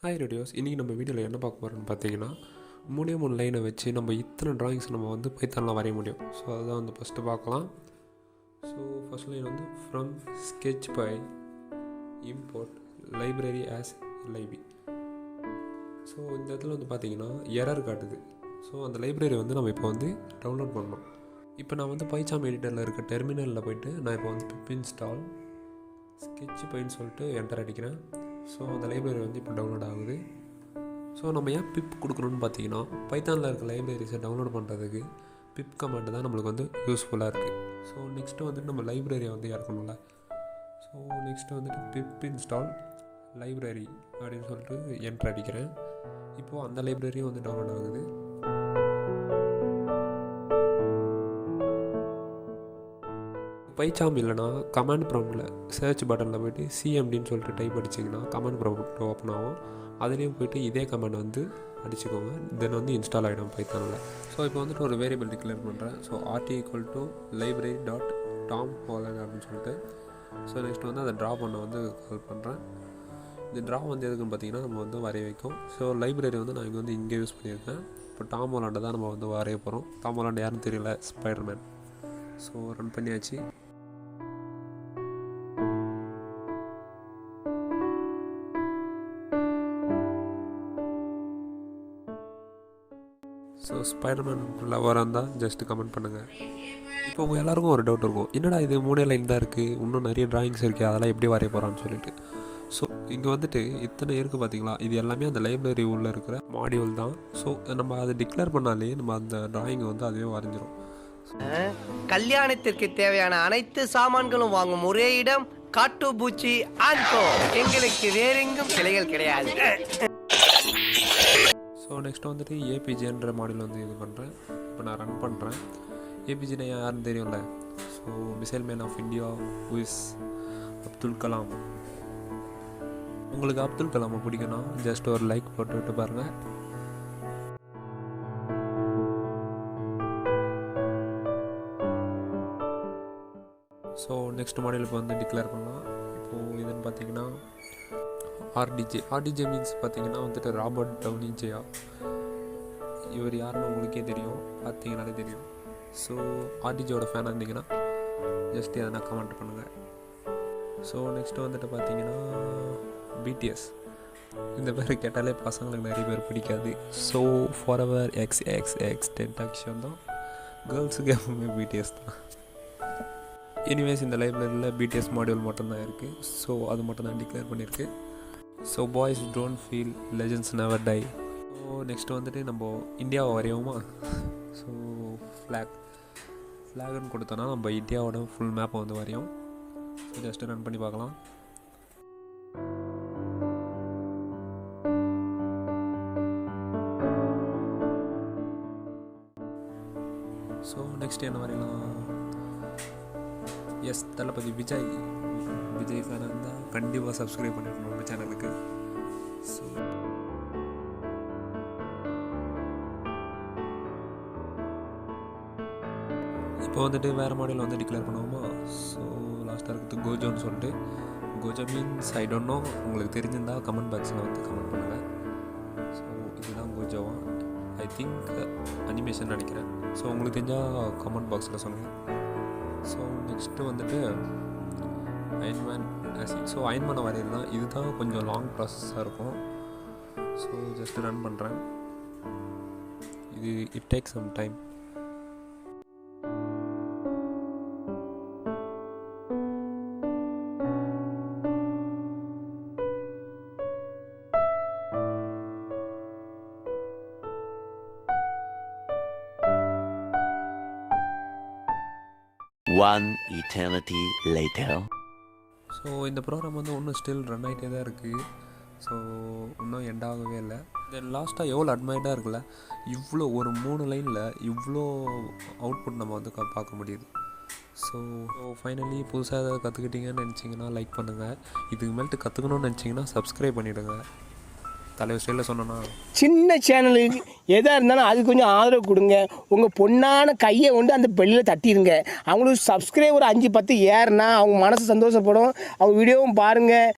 Hi radios. இன்றைக்கி நம்ம வீடியோவில் என்ன பார்க்க போகிறோம்னு பார்த்தீங்கன்னா, 3 லைனை வச்சு நம்ம இத்தனை ட்ராயிங்ஸ் நம்ம வந்து பைத்தானில் வரைய முடியும். ஸோ அதுதான் வந்து ஃபஸ்ட்டு பார்க்கலாம். ஸோ ஃபஸ்ட் லைன் வந்து from sketchpy import library as LIB. So இந்த இடத்துல வந்து பார்த்தீங்கன்னா எரர் காட்டுது. ஸோ அந்த லைப்ரரி வந்து நம்ம இப்போ வந்து டவுன்லோட் பண்ணணும். இப்போ நான் வந்து பைச்சாம் எடிட்டரில் இருக்க டெர்மினலில் போய்ட்டு நான் இப்போ வந்து பிப் இன்ஸ்டால் ஸ்கெட்ச் பைன்னு சொல்லிட்டு என்டர் அடிக்கிறேன். ஸோ அந்த லைப்ரரி வந்து இப்போ டவுன்லோட் ஆகுது. ஸோ நம்ம ஏன் பிப் கொடுக்கணும்னு பார்த்தீங்கன்னா, பைத்தானில் இருக்க லைப்ரரிஸை டவுன்லோட் பண்ணுறதுக்கு பிப் கமாண்ட் தான் நம்மளுக்கு வந்து யூஸ்ஃபுல்லாக இருக்குது. ஸோ நெக்ஸ்ட்டு வந்துட்டு நம்ம லைப்ரரியை வந்து இறக்கணும்ல. ஸோ நெக்ஸ்ட்டு வந்துட்டு பிப் இன்ஸ்டால் லைப்ரரி அப்படின்னு சொல்லிட்டு என்டர் அடிக்கிறேன். இப்போது அந்த லைப்ரரியும் வந்து டவுன்லோட் ஆகுது. பைச்சாம் இல்லைனா கமாண்ட் ப்ராம்ப்டில் சர்ச் பட்டனில் போய்ட்டு சிஎம்டின்னு சொல்லிட்டு டைப் அடிச்சிங்கன்னா கமாண்ட் ப்ராம்ப்ட் ஓப்பன் ஆகும். அதுலேயும் போய்ட்டு இதே கமாண்ட் வந்து அடிச்சுக்கோங்க. தென் வந்து இன்ஸ்டால் ஆகிடும் பைத்தானில். ஸோ இப்போ வந்துட்டு ஒரு வேரியபிள் டிக்ளேர் பண்ணுறேன். ஸோ rt=library.tom holland அப்படின்னு சொல்லிட்டு. ஸோ நெக்ஸ்ட் வந்து அதை ட்ரா பண்ண வந்து கால் பண்ணுறேன். இந்த ட்ரா வந்து எதுக்குன்னு பார்த்தீங்கன்னா நம்ம வந்து வரைய வைக்கும். ஸோ லைப்ரரி வந்து நான் இங்கே யூஸ் பண்ணியிருக்கேன். இப்போ டாம் ஹாலண்டை தான் நம்ம வந்து வரைய போகிறோம். டாம் ஹாலண்ட் யாருன்னு தெரியல, ஸ்பைடர்மேன். ஸோ ரன் பண்ணியாச்சு. ஸோ ஸ்பைடர்மேன் லவராக இருந்தால் ஜஸ்ட்டு கமெண்ட் பண்ணுங்கள். இப்போ உங்கள் எல்லாருக்கும் ஒரு டவுட் இருக்கும், என்னடா இது 3 லைன் தான் இருக்குது, இன்னும் நிறைய ட்ராயிங்ஸ் இருக்குது, அதெல்லாம் எப்படி வரைய போகிறான்னு சொல்லிட்டு. ஸோ இங்கே வந்துட்டு இத்தனை இருக்குது பார்த்தீங்களா, இது எல்லாமே அந்த லைப்ரரி உள்ளே இருக்கிற மாடியூல் தான். ஸோ நம்ம அதை டிக்ளேர் பண்ணாலே நம்ம அந்த ட்ராயிங்கை வந்து அதுவே வரைஞ்சிரும். கல்யாணத்திற்கு தேவையான அனைத்து சாமான்களும் வாங்கும் ஒரே இடம் காட்டுப்பூச்சி ஆன்கோ. எங்களுக்கு வேறெங்கும் கிளைகள் கிடையாது. ஸோ நெக்ஸ்ட் வந்துட்டு ஏபிஜேன்ற மாடல் வந்து இது பண்ணுறேன். இப்போ நான் ரன் பண்ணுறேன். ஏபிஜேனா யாருன்னு தெரியும்ல. So missile man of India is Abdul Kalam. உங்களுக்கு அப்துல் கலாமை பிடிக்குன்னா ஜஸ்ட் ஒரு லைக் போட்டுவிட்டு பாருங்கள். ஸோ நெக்ஸ்ட் மாடல் இப்போ வந்து டிக்ளேர் பண்ணலாம். இப்போது இதுன்னு பார்த்தீங்கன்னா ஆர்டிஜே மீன்ஸ் பார்த்தீங்கன்னா வந்துட்டு ராபர்ட் டவுனி ஜெயா. இவர் யாருன்னு உங்களுக்கே தெரியும், பார்த்தீங்கன்னாலே தெரியும். ஸோ ஆர்டிஜியோட ஃபேனாக இருந்தீங்கன்னா ஜஸ்ட் எதனா கமெண்ட் பண்ணுங்கள். ஸோ நெக்ஸ்ட்டு வந்துட்டு பார்த்தீங்கன்னா பிடிஎஸ். இந்த பேர் கேட்டாலே பசங்களுக்கு நிறைய பேர் பிடிக்காது. ஸோ ஃபாரெவர் XXX டென்டாக்ஷன் தான். கேர்ள்ஸுக்கு எப்பவுமே பிடிஎஸ் தான். எனிவேஸ் இந்த லைப்ரரியில் பிடிஎஸ் மாடியூல் மட்டும்தான் இருக்குது. ஸோ அது மட்டும் தான் டிக்ளேர் பண்ணியிருக்கு. So boys don't feel legends never tie. So next வந்துட்டு நம்ம இந்தியாவை வரையோமா. ஸோ ஃப்ளாக்னு கொடுத்தோன்னா நம்ம இந்தியாவோட ஃபுல் மேப்பை வந்து வரையும். ஸோ ஜஸ்ட்டு ரன் பண்ணி பார்க்கலாம். ஸோ நெக்ஸ்ட் என்ன வரையலாம். எஸ், தளபதி விஜய் ஃபேனாக இருந்தால் கண்டிப்பாக சப்ஸ்கிரைப் பண்ணிடணும் நம்ம சேனலுக்கு. ஸோ இப்போ வந்துட்டு வேறு மாடல் வந்து டிக்ளேர் பண்ணுவோமா. ஸோ லாஸ்ட்டாக இருக்கிறது கோஜோன்னு சொல்லிட்டு. Gojo means I don't know. உங்களுக்கு தெரிஞ்சிருந்தால் கமெண்ட் பாக்ஸில் வந்து கமெண்ட் பண்ணுங்கள். ஸோ இதுதான் கோஜோவா. ஐ திங்க் அனிமேஷன் நினைக்கிறேன். ஸோ உங்களுக்கு தெரிஞ்சால் கமெண்ட் பாக்ஸில் சொல்லுங்கள். ஸோ நெக்ஸ்ட்டு வந்துட்டு அயன்மேன். ஸோ அயன்மேனை வரையிறது தான். இதுதான் கொஞ்சம் லாங் ப்ராசஸாக இருக்கும். ஸோ ஜஸ்ட்டு ரன் பண்ணுறேன். இது it take some time. One eternity later. So இந்த ப்ரோக்ராம் வந்து இன்னும் ஸ்டில் ரன் ஆகிட்டே தான் இருக்குது. ஸோ இன்னும் எண்ட் ஆகவே இல்லை. தென் லாஸ்ட்டாக எவ்வளோ அட்மைர்டாக இருக்குல்ல, இவ்வளோ ஒரு 3 லைனில் இவ்வளோ அவுட்புட் நம்ம வந்து பார்க்க முடியுது. ஸோ ஃபைனலி புதுசாக ஏதாவது கற்றுக்கிட்டீங்கன்னு நினச்சிங்கன்னா லைக் பண்ணுங்கள். இதுக்கு மேல்ட்டு கற்றுக்கணும்னு நினச்சிங்கன்னா சப்ஸ்கிரைப் பண்ணிவிடுங்க. தலைவர் ஸ்டைலில் சொன்னோன்னா சின்ன சேனலுக்கு எதாக இருந்தாலும் அது கொஞ்சம் ஆதரவு கொடுங்க. உங்கள் பொண்ணான கையை கொண்டு அந்த பெல்லில் தட்டிடுங்க. அவங்களுக்கு சப்ஸ்கிரைபர் 5-10 ஏறுனா அவங்க மனசு சந்தோஷப்படும். அவங்க வீடியோவும் பாருங்கள்.